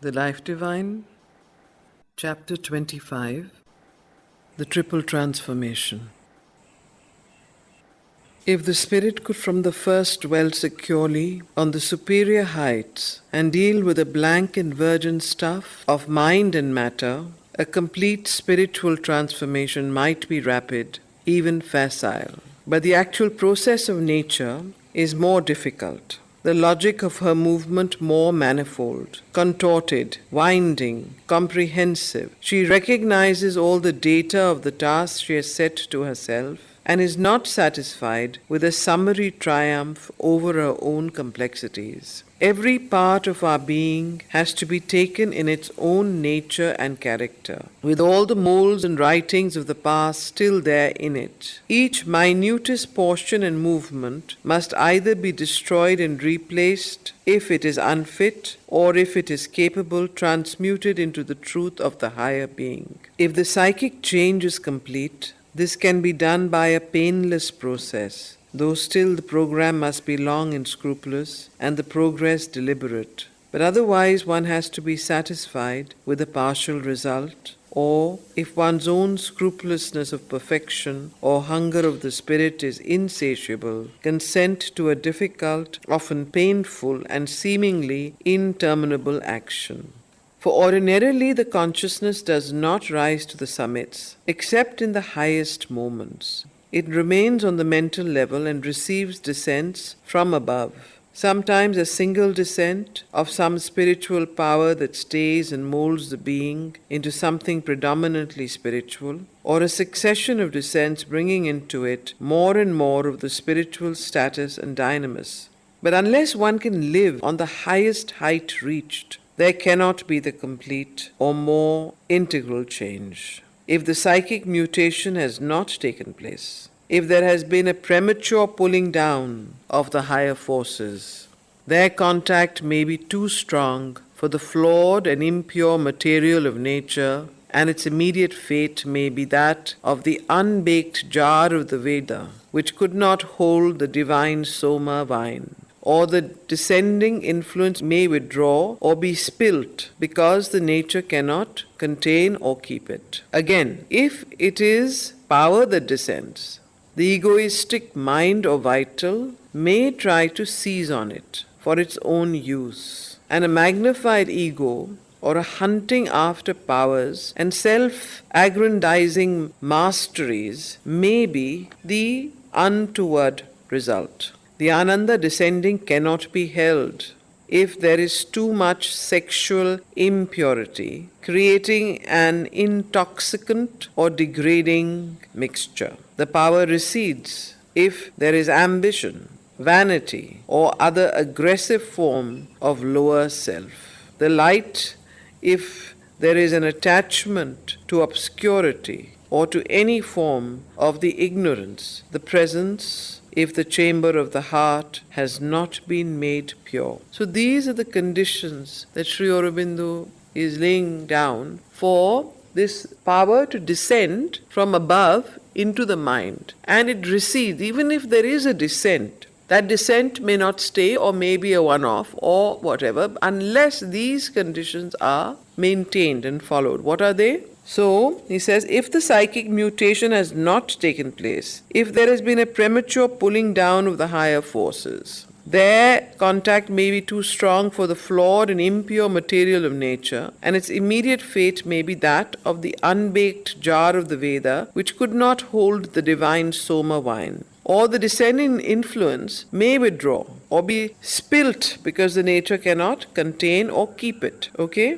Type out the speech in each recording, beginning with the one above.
The Life Divine, Chapter 25, The Triple Transformation. If the spirit could from the first dwell securely on the superior heights and deal with the blank and virgin stuff of mind and matter, a complete spiritual transformation might be rapid, even facile. But the actual process of nature is more difficult. The logic of her movement more manifold, contorted, winding, comprehensive. She recognizes all the data of the task she has set to herself and is not satisfied with a summary triumph over her own complexities. Every part of our being has to be taken in its own nature and character, with all the molds and writings of the past still there in it. Each minutest portion and movement must either be destroyed and replaced if it is unfit, or if it is capable, transmuted into the truth of the higher being. If the psychic change is complete, this can be done by a painless process, though still the program must be long and scrupulous, and the progress deliberate. But otherwise one has to be satisfied with a partial result, or, if one's own scrupulousness of perfection or hunger of the spirit is insatiable, consent to a difficult, often painful, and seemingly interminable action. For ordinarily the consciousness does not rise to the summits, except in the highest moments. It remains on the mental level and receives descents from above. Sometimes a single descent of some spiritual power that stays and molds the being into something predominantly spiritual, or a succession of descents bringing into it more and more of the spiritual status and dynamis. But unless one can live on the highest height reached, there cannot be the complete or more integral change. If the psychic mutation has not taken place, if there has been a premature pulling down of the higher forces, their contact may be too strong for the flawed and impure material of nature, and its immediate fate may be that of the unbaked jar of the Veda, which could not hold the divine Soma wine. Or the descending influence may withdraw or be spilt because the nature cannot contain or keep it. Again, if it is power that descends, the egoistic mind or vital may try to seize on it for its own use, and a magnified ego or a hunting after powers and self-aggrandizing masteries may be the untoward result. The Ananda descending cannot be held if there is too much sexual impurity, creating an intoxicant or degrading mixture. The power recedes if there is ambition, vanity, or other aggressive form of lower self. The light if there is an attachment to obscurity or to any form of the ignorance. The presence if the chamber of the heart has not been made pure. So these are the conditions that Sri Aurobindo is laying down for this power to descend from above into the mind. And it recedes, even if there is a descent. That descent may not stay or may be a one-off or whatever, unless these conditions are maintained and followed. What are they? So, he says, if the psychic mutation has not taken place, if there has been a premature pulling down of the higher forces, their contact may be too strong for the flawed and impure material of nature, and its immediate fate may be that of the unbaked jar of the Veda, which could not hold the divine Soma wine. Or the descending influence may withdraw or be spilt because the nature cannot contain or keep it. Okay?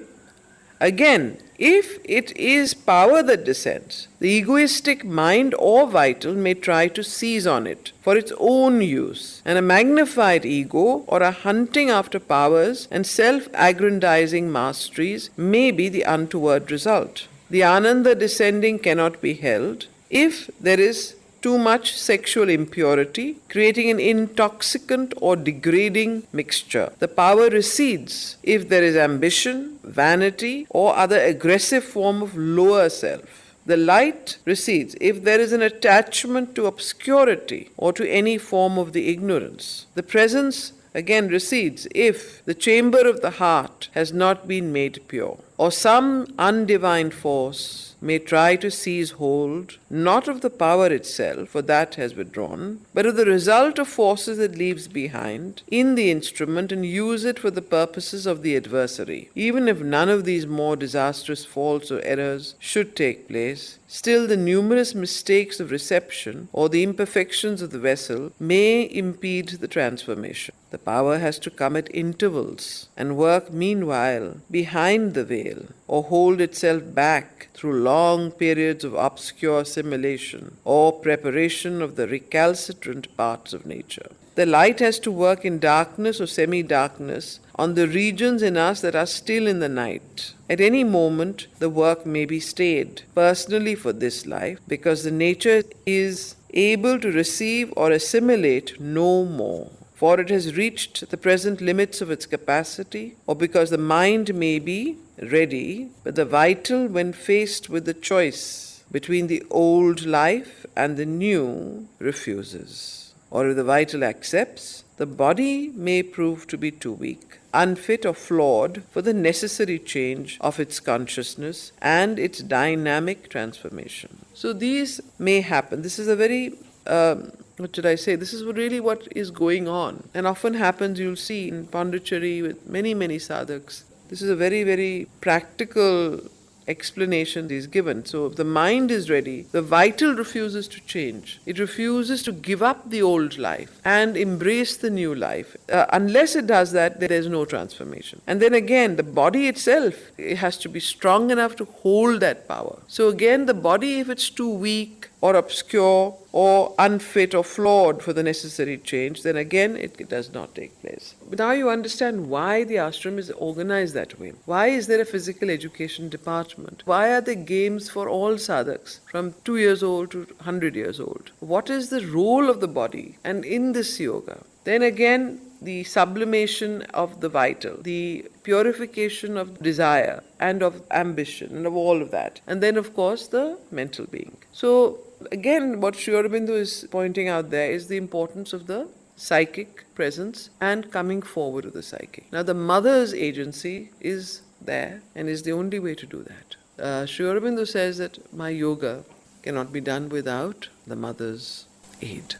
Again, if it is power that descends, the egoistic mind or vital may try to seize on it for its own use, and a magnified ego or a hunting after powers and self-aggrandizing masteries may be the untoward result. The Ananda descending cannot be held if there is too much sexual impurity, creating an intoxicant or degrading mixture. The power recedes if there is ambition, vanity, or other aggressive form of lower self. The light recedes if there is an attachment to obscurity or to any form of the ignorance. The presence again recedes if the chamber of the heart has not been made pure, or some undivine force may try to seize hold, not of the power itself, for that has withdrawn, but of the result of forces it leaves behind in the instrument, and use it for the purposes of the adversary. Even if none of these more disastrous faults or errors should take place, still the numerous mistakes of reception or the imperfections of the vessel may impede the transformation. The power has to come at intervals and work meanwhile behind the veil, or hold itself back through long periods of obscure assimilation or preparation of the recalcitrant parts of nature. The light has to work in darkness or semi-darkness on the regions in us that are still in the night. At any moment, the work may be stayed personally for this life, because the nature is able to receive or assimilate no more, for it has reached the present limits of its capacity, or because the mind may be ready, but the vital, when faced with the choice between the old life and the new, refuses. Or if the vital accepts, the body may prove to be too weak, unfit or flawed for the necessary change of its consciousness and its dynamic transformation. So these may happen. This is a very this is really what is going on, and often happens, you'll see in Pondicherry with many sadhaks. This is a very, very practical explanation is given. So if the mind is ready, the vital refuses to change. It refuses to give up the old life and embrace the new life. Unless it does that, there is no transformation. And then again, the body itself, it has to be strong enough to hold that power. So again, the body, if it's too weak or obscure or unfit or flawed for the necessary change, then again it does not take place. But now you understand why the ashram is organized that way. Why is there a physical education department? Why are there games for all sadhaks from 2 years old to 100 years old? What is the role of the body and in this yoga? Then again, the sublimation of the vital, the purification of desire and of ambition and of all of that. And then, of course, the mental being. So, again, what Sri Aurobindo is pointing out there is the importance of the psychic presence and coming forward of the psychic. Now, the mother's agency is there and is the only way to do that. Sri Aurobindo says that my yoga cannot be done without the mother's aid.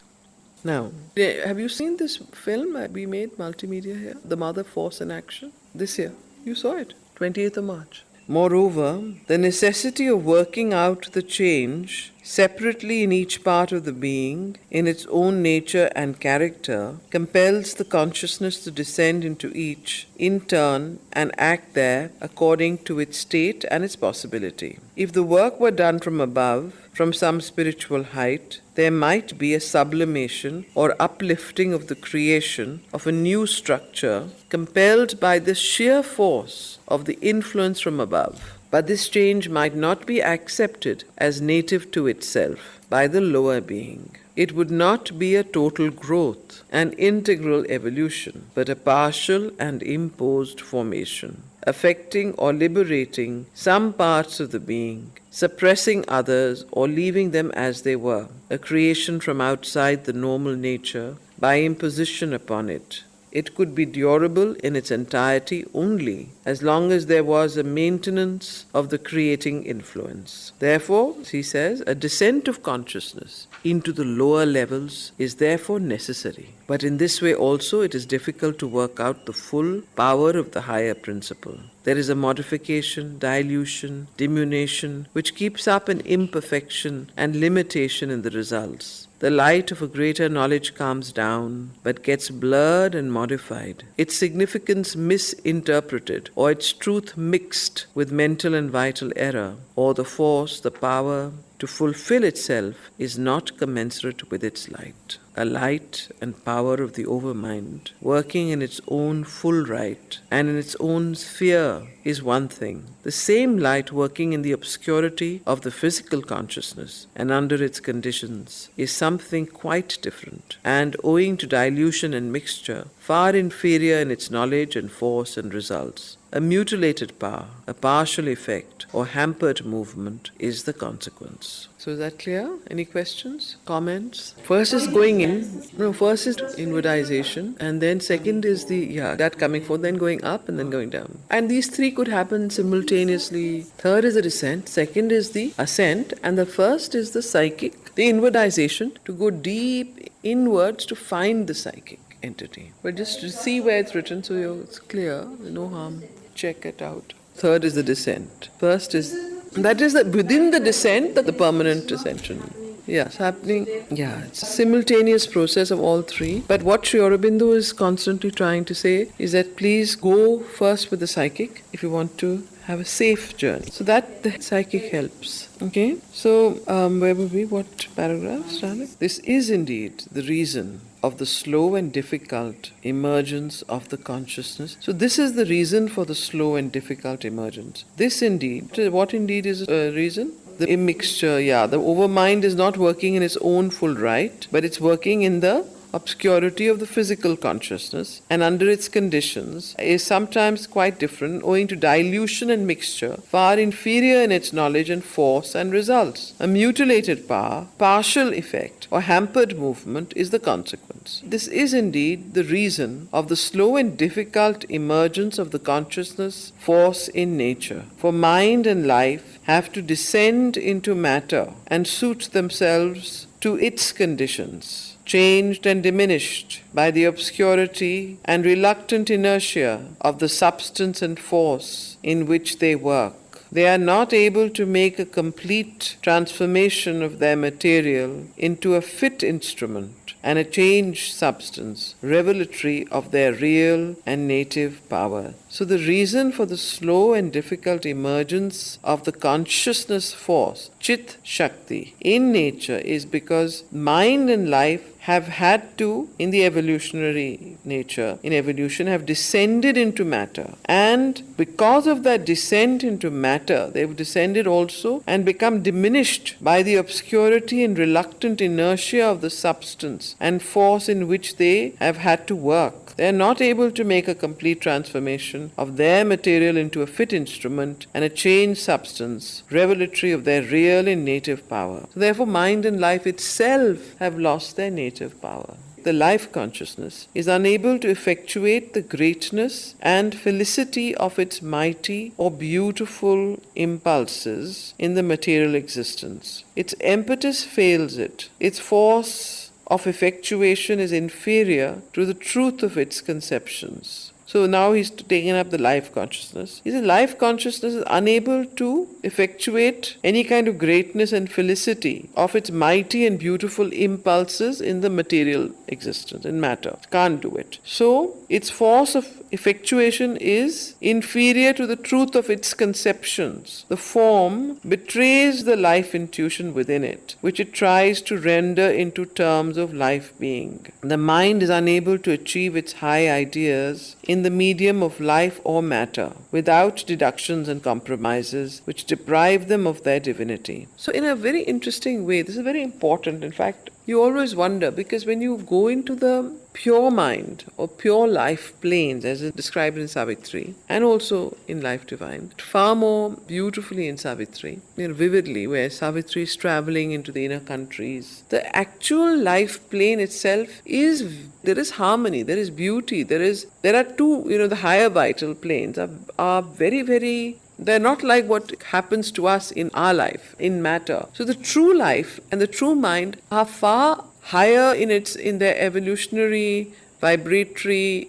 Now, have you seen this film we made, multimedia here? The Mother, Force and Action? This year. You saw it, 28th of March. Moreover, the necessity of working out the change separately in each part of the being, in its own nature and character, compels the consciousness to descend into each in turn and act there according to its state and its possibility. If the work were done from above, from some spiritual height, there might be a sublimation or uplifting of the creation of a new structure compelled by the sheer force of the influence from above. But this change might not be accepted as native to itself by the lower being. It would not be a total growth, an integral evolution, but a partial and imposed formation, affecting or liberating some parts of the being, suppressing others or leaving them as they were, a creation from outside the normal nature by imposition upon it. It could be durable in its entirety only as long as there was a maintenance of the creating influence. Therefore, he says, a descent of consciousness into the lower levels is therefore necessary. But in this way also it is difficult to work out the full power of the higher principle. There is a modification, dilution, diminution, which keeps up an imperfection and limitation in the results. The light of a greater knowledge comes down, but gets blurred and modified, its significance misinterpreted, or its truth mixed with mental and vital error, or the force, the power to fulfill itself is not commensurate with its light. A light and power of the overmind, working in its own full right and in its own sphere, is one thing. The same light working in the obscurity of the physical consciousness and under its conditions is something quite different, and owing to dilution and mixture, far inferior in its knowledge and force and results. A mutilated power, a partial effect, or hampered movement is the consequence. So is that clear? Any questions? Comments? First is going in. No, first is inwardization, and then second is that coming forth, then going up and then going down. And these three could happen simultaneously. Third is the descent, second is the ascent, and the first is the psychic, the inwardization, to go deep inwards to find the psychic entity. But just to see where it's written so it's clear, no harm. Check it out. Third is the descent. First is within the descent that the permanent ascension. Yes, happening. Yeah, it's a simultaneous process of all three. But what Sri Aurobindo is constantly trying to say is that please go first with the psychic if you want to have a safe journey. So that the psychic helps. Okay? So, where were we? What paragraph, Stanley? This is indeed the reason of the slow and difficult emergence of the consciousness. So this is the reason for the slow and difficult emergence. This indeed, what indeed is a reason? The immixture, the overmind is not working in its own full right, but it's working in the obscurity of the physical consciousness, and under its conditions is sometimes quite different owing to dilution and mixture, far inferior in its knowledge and force and results. A mutilated power, partial effect, or hampered movement is the consequence. This is indeed the reason of the slow and difficult emergence of the consciousness force in nature. For mind and life have to descend into matter and suit themselves to its conditions, changed and diminished by the obscurity and reluctant inertia of the substance and force in which they work. They are not able to make a complete transformation of their material into a fit instrument and a changed substance, revelatory of their real and native power. So the reason for the slow and difficult emergence of the consciousness force, Chit Shakti, in nature is because mind and life have had to, in the evolutionary nature, in evolution, have descended into matter. And because of that descent into matter, they've descended also and become diminished by the obscurity and reluctant inertia of the substance and force in which they have had to work. They are not able to make a complete transformation of their material into a fit instrument and a changed substance, revelatory of their real and native power. So therefore, mind and life itself have lost their native power. The life consciousness is unable to effectuate the greatness and felicity of its mighty or beautiful impulses in the material existence. Its impetus fails it. Its force of effectuation is inferior to the truth of its conceptions. So now he's taken up the life consciousness. He says life consciousness is unable to effectuate any kind of greatness and felicity of its mighty and beautiful impulses in the material existence, in matter. Can't do it. So its force of effectuation is inferior to the truth of its conceptions. The form betrays the life intuition within it, which it tries to render into terms of life being. The mind is unable to achieve its high ideas in the medium of life or matter, without deductions and compromises which deprive them of their divinity. So in a very interesting way, this is very important. In fact, you always wonder, because when you go into the pure mind or pure life planes, as is described in Savitri, and also in Life Divine, far more beautifully in Savitri, vividly, where Savitri is traveling into the inner countries. The actual life plane itself there is harmony, there is beauty, there are two, the higher vital planes are very, very, they're not like what happens to us in our life, in matter. So the true life and the true mind are far higher in their evolutionary, vibratory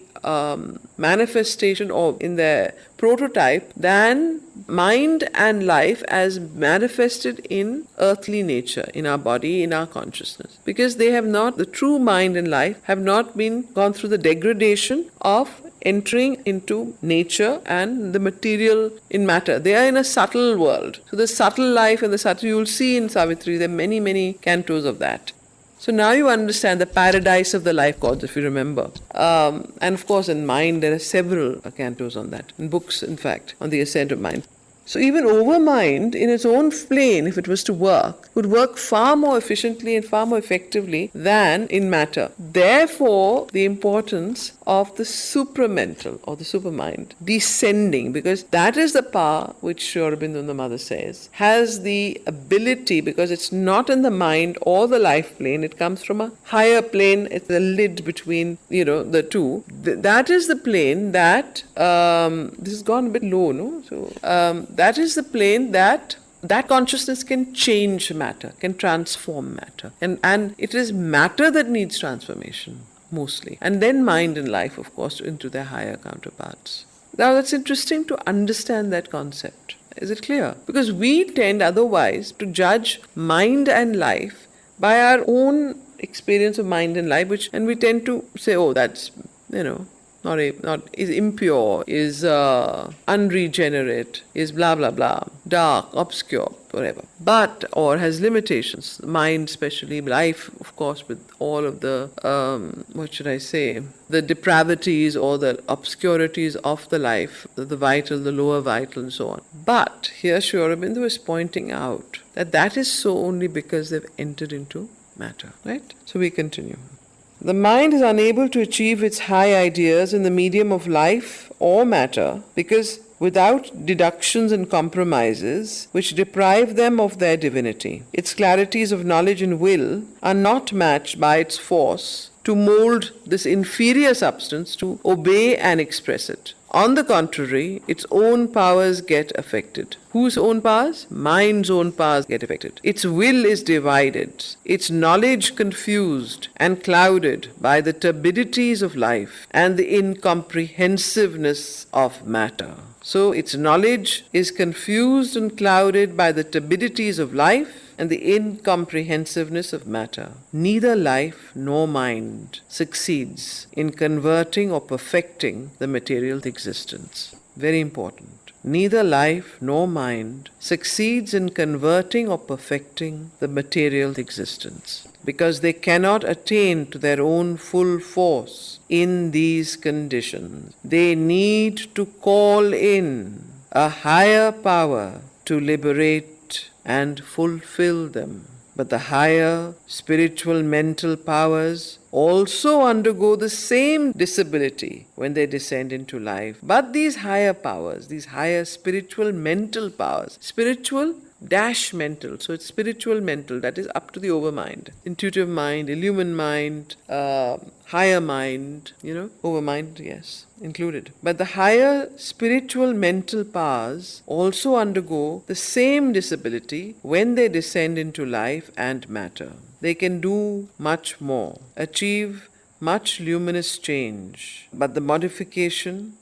manifestation, or in their prototype, than mind and life as manifested in earthly nature, in our body, in our consciousness. Because the true mind and life have not gone through the degradation of entering into nature and the material in matter. They are in a subtle world. So the subtle life and the subtle, you will see in Savitri, there are many, many cantos of that. So now you understand the paradise of the life gods, if you remember. And of course in mind, there are several cantos on that. In books, in fact, on the ascent of mind. So even overmind in its own plane, if it was to work, would work far more efficiently and far more effectively than in matter. Therefore, the importance of the supramental or the supermind descending, because that is the power which Sri Aurobindo and the Mother says has the ability, because it's not in the mind or the life plane, it comes from a higher plane. It's the lid between the two. That is the plane that this has gone a bit low, no? So that is the plane that consciousness can change matter, can transform matter. And it is matter that needs transformation, mostly. And then mind and life, of course, into their higher counterparts. Now, that's interesting to understand that concept. Is it clear? Because we tend otherwise to judge mind and life by our own experience of mind and life, and we tend to say, oh, that's, not is impure, is unregenerate, is blah blah blah, dark, obscure, whatever. But or has limitations. Mind, especially life, of course, with all of the the depravities or the obscurities of the life, the vital, the lower vital, and so on. But here Sri Aurobindo is pointing out that is so only because they've entered into matter, right? So we continue. The mind is unable to achieve its high ideas in the medium of life or matter because without deductions and compromises which deprive them of their divinity, its clarities of knowledge and will are not matched by its force to mold this inferior substance to obey and express it. On the contrary, its own powers get affected. Whose own powers? Mind's own powers get affected. Its will is divided, its knowledge confused and clouded by the turbidities of life and the incomprehensiveness of matter. So its knowledge is confused and clouded by the turbidities of life and the incomprehensiveness of matter. Neither life nor mind succeeds in converting or perfecting the material existence. Very important. Neither life nor mind succeeds in converting or perfecting the material existence, because they cannot attain to their own full force in these conditions. They need to call in a higher power to liberate and fulfill them. But the higher spiritual mental powers also undergo the same disability when they descend into life. But these higher powers, these higher spiritual mental powers, spiritual dash mental, so it's spiritual mental, that is up to the overmind, intuitive mind, illumined mind, higher mind, overmind, yes, included. But the higher spiritual mental powers also undergo the same disability when they descend into life and matter. They can do much more, achieve much luminous change, but the modification,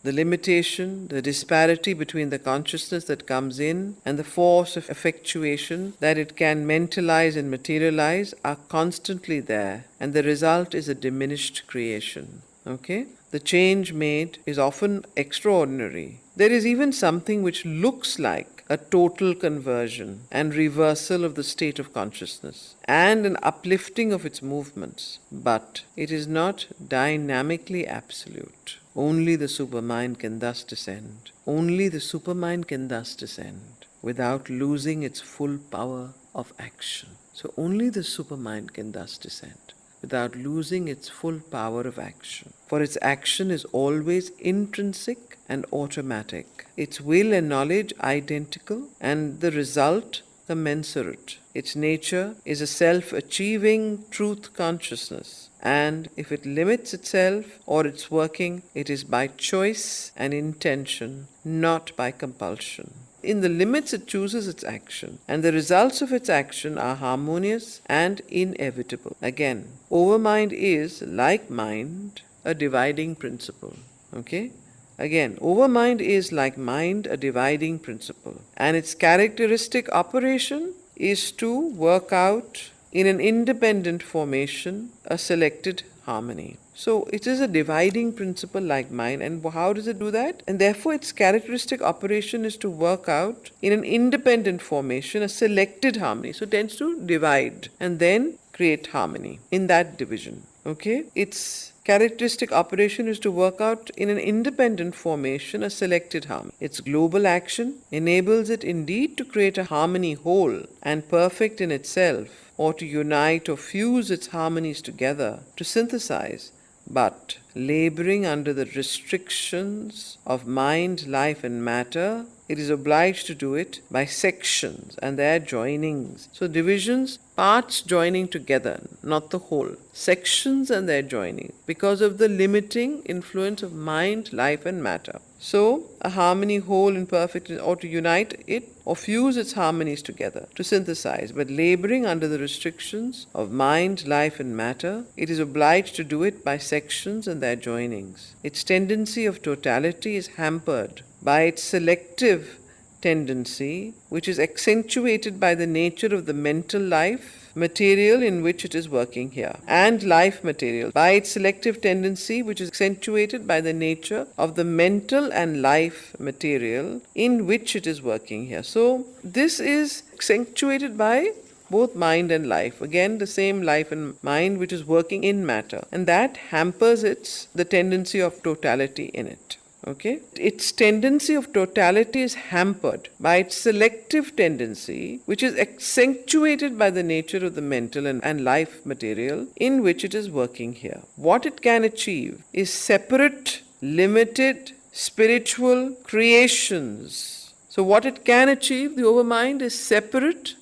the limitation, the disparity between the consciousness that comes in and the force of effectuation that it can mentalize and materialize are constantly there, and the result is a diminished creation. Okay? The change made is often extraordinary. There is even something which looks like a total conversion and reversal of the state of consciousness and an uplifting of its movements, but it is not dynamically absolute. Only the supermind can thus descend. Only the supermind can thus descend without losing its full power of action. So only the supermind can thus descend without losing its full power of action. For its action is always intrinsic and automatic. Its will and knowledge identical, and the result commensurate. Its nature is a self-achieving truth consciousness, and if it limits itself or its working, it is by choice and intention, not by compulsion. In the limits it chooses its action, and the results of its action are harmonious and inevitable. Again, overmind is, like mind, a dividing principle. Okay? Again, overmind is, like mind, a dividing principle, and its characteristic operation is to work out in an independent formation a selected harmony. So it is a dividing principle like mind, and how does it do that? And therefore its characteristic operation is to work out in an independent formation a selected harmony. So it tends to divide and then create harmony in that division. Okay? Its characteristic operation is to work out in an independent formation a selected harmony. Its global action enables it indeed to create a harmony whole and perfect in itself, or to unite or fuse its harmonies together, to synthesize, but laboring under the restrictions of mind, life, and matter, it is obliged to do it by sections and their joinings. So divisions, parts joining together, not the whole. Sections and their joining, because of the limiting influence of mind, life, and matter. So, a harmony whole and perfect, or to unite it or fuse its harmonies together, to synthesize, but laboring under the restrictions of mind, life, and matter, it is obliged to do it by sections and their joinings. Its tendency of totality is hampered by its selective tendency, which is accentuated by the nature of the mental life material in which it is working here, and life material by its selective tendency, which is accentuated by the nature of the mental and life material in which it is working here. So this is accentuated by both mind and life. Again, the same life and mind which is working in matter, and that hampers the tendency of totality in it. Okay? Its tendency of totality is hampered by its selective tendency, which is accentuated by the nature of the mental and life material in which it is working here. What it can achieve is separate, limited, spiritual creations. So what it can achieve, the overmind, is separate,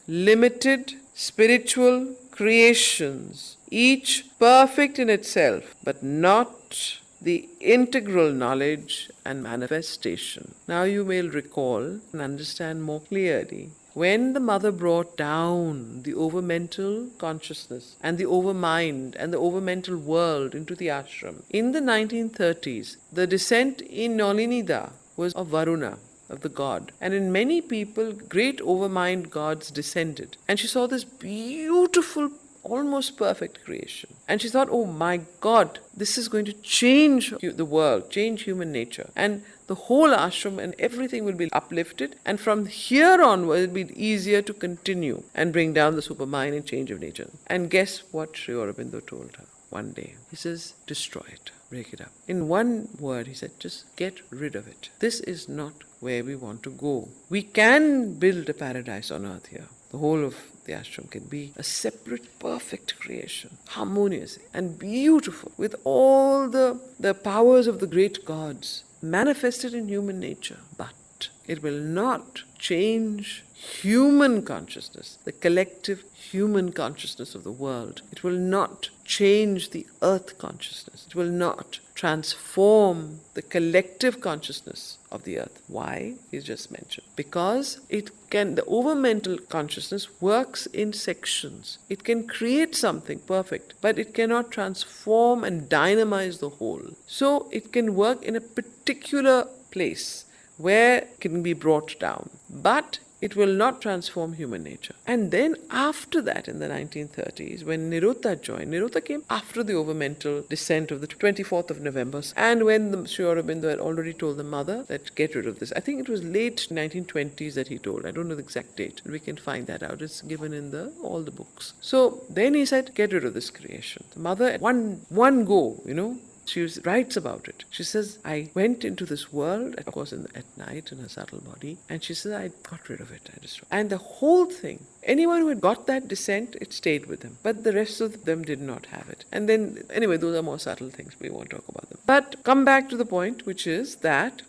limited, spiritual creations, each perfect in itself, but not the integral knowledge and manifestation. Now you may recall and understand more clearly. When the mother brought down the overmental consciousness and the overmind and the overmental world into the ashram, in the 1930s, the descent in Nolinida was of Varuna, of the god. And in many people, great overmind gods descended. And she saw this beautiful, almost perfect creation. And she thought, oh my God, this is going to change the world, change human nature. And the whole ashram and everything will be uplifted. And from here on, it will be easier to continue and bring down the supermind and change of nature. And guess what Sri Aurobindo told her one day? He says, destroy it, break it up. In one word, he said, just get rid of it. This is not where we want to go. We can build a paradise on earth here. The whole of the ashram can be a separate, perfect creation, harmonious and beautiful, with all the powers of the great gods manifested in human nature. But it will not change human consciousness, the collective human consciousness of the world. It will not change the earth consciousness. It will not transform the collective consciousness of the earth. Why? He's just mentioned. Because the overmental consciousness works in sections. It can create something perfect, but it cannot transform and dynamize the whole. So it can work in a particular place where it can be brought down, but it will not transform human nature. And then after that, in the 1930s, when Niruddha joined, Niruddha came after the overmental descent of the 24th of November. And when the Sri Aurobindo had already told the mother that get rid of this. I think it was late 1920s that he told. I don't know the exact date. We can find that out. It's given in all the books. So then he said, get rid of this creation. The mother, one go, she writes about it. She says, I went into this world, of course at night in her subtle body, and she says, I got rid of it. I destroyed it. And the whole thing, anyone who had got that descent, it stayed with them. But the rest of them did not have it. And then, anyway, those are more subtle things. We won't talk about them. But come back to the point, which is that,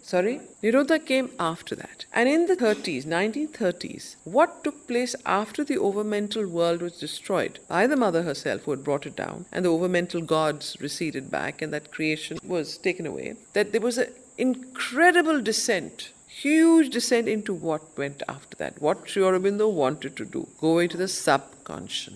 Nirodha came after that. And in the 1930s, what took place after the overmental world was destroyed by the mother herself, who had brought it down, and the overmental gods receded back, and that creation was taken away, that there was an incredible descent, huge descent into what went after that, what Sri Aurobindo wanted to do, go into the subconscious.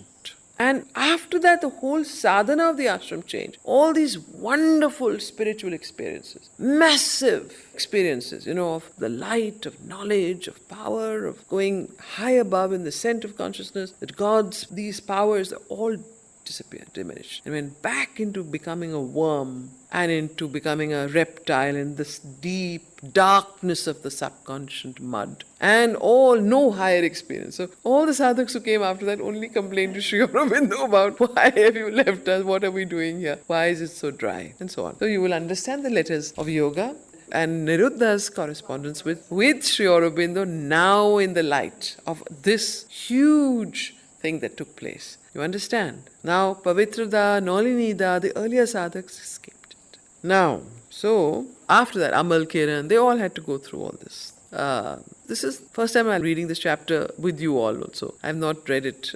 And after that, the whole sadhana of the ashram changed. All these wonderful spiritual experiences, massive experiences, of the light, of knowledge, of power, of going high above in the scent of consciousness, that God's, these powers are all disappeared, diminished, and went back into becoming a worm and into becoming a reptile in this deep darkness of the subconscious mud, and all no higher experience. So all the sadhaks who came after that only complained to Sri Aurobindo about, why have you left us, what are we doing here, why is it so dry, and so on. So you will understand the letters of yoga and Niruddha's correspondence with Sri Aurobindo now in the light of this huge thing that took place. You understand? Now, Pavitrada, Nolinida, the earlier sadhaks escaped it. Now, so after that, Amal Kiran, they all had to go through all this. This is first time I'm reading this chapter with you all also. I've not read it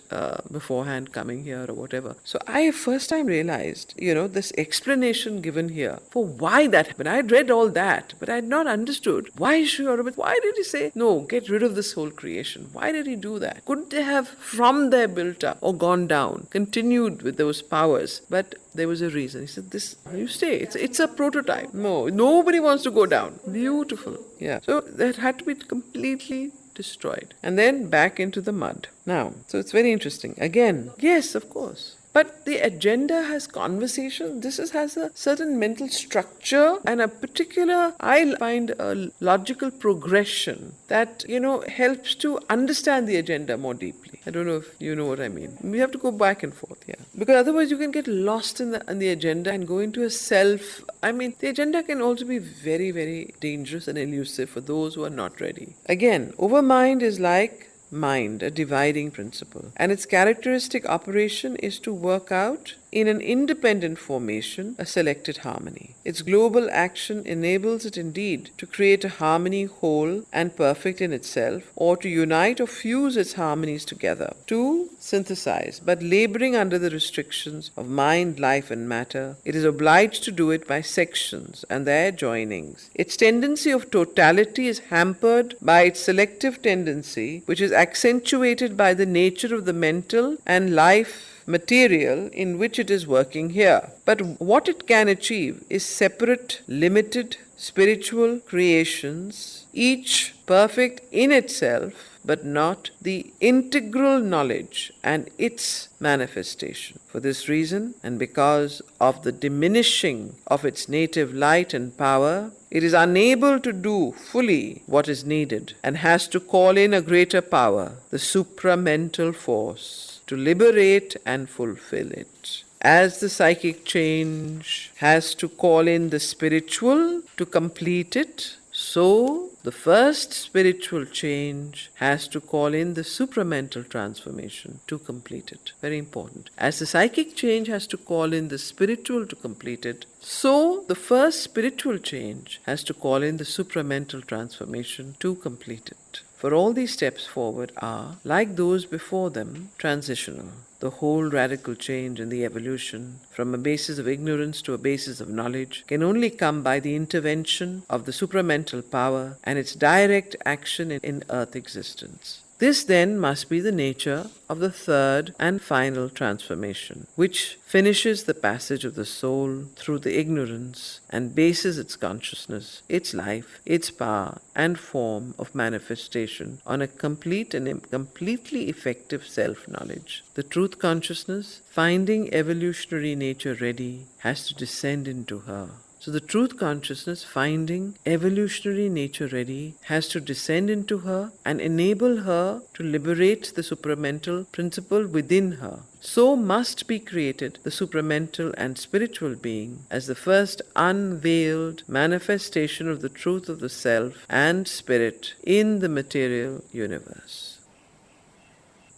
beforehand coming here or whatever. So I first time realized, this explanation given here for why that happened. I had read all that, but I had not understood why Sri Aurobindo, why did he say, no, get rid of this whole creation? Why did he do that? Couldn't they have from there built up or gone down, continued with those powers? But there was a reason. He said, this, you stay. It's a prototype. No, nobody wants to go down. Beautiful. Yeah. So that had to be completely destroyed. And then back into the mud. Now, so it's very interesting. Again, yes, of course. But the agenda has conversation. This has a certain mental structure and a particular, I find, a logical progression that, helps to understand the agenda more deeply. I don't know if you know what I mean. We have to go back and forth, yeah. Because otherwise you can get lost in the agenda and go into a self. I mean, the agenda can also be very, very dangerous and elusive for those who are not ready. Again, overmind is like mind, a dividing principle. And its characteristic operation is to work out in an independent formation a selected harmony. Its global action enables it indeed to create a harmony whole and perfect in itself, or to unite or fuse its harmonies together, to synthesize, but laboring under the restrictions of mind, life and matter, it is obliged to do it by sections and their joinings. Its tendency of totality is hampered by its selective tendency, which is accentuated by the nature of the mental and life material in which it is working here. But what it can achieve is separate, limited, spiritual creations, each perfect in itself, but not the integral knowledge and its manifestation. For this reason, and because of the diminishing of its native light and power, it is unable to do fully what is needed and has to call in a greater power, the supramental force, to liberate and fulfill it. As the psychic change has to call in the spiritual to complete it, so the first spiritual change has to call in the supramental transformation to complete it. Very important. As the psychic change has to call in the spiritual to complete it, so the first spiritual change has to call in the supramental transformation to complete it. For all these steps forward are, like those before them, transitional. The whole radical change in the evolution from a basis of ignorance to a basis of knowledge can only come by the intervention of the supramental power and its direct action in earth existence. This then must be the nature of the third and final transformation, which finishes the passage of the soul through the ignorance and bases its consciousness, its life, its power and form of manifestation on a complete and completely effective self-knowledge. The truth consciousness, finding evolutionary nature ready, has to descend into her. So the truth consciousness, finding evolutionary nature ready, has to descend into her and enable her to liberate the supramental principle within her. So must be created the supramental and spiritual being as the first unveiled manifestation of the truth of the self and spirit in the material universe.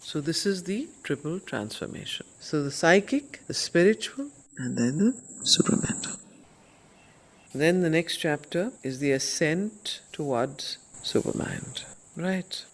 So this is the triple transformation. So the psychic, the spiritual, and then the supramental. Then the next chapter is the ascent towards Supermind. Right.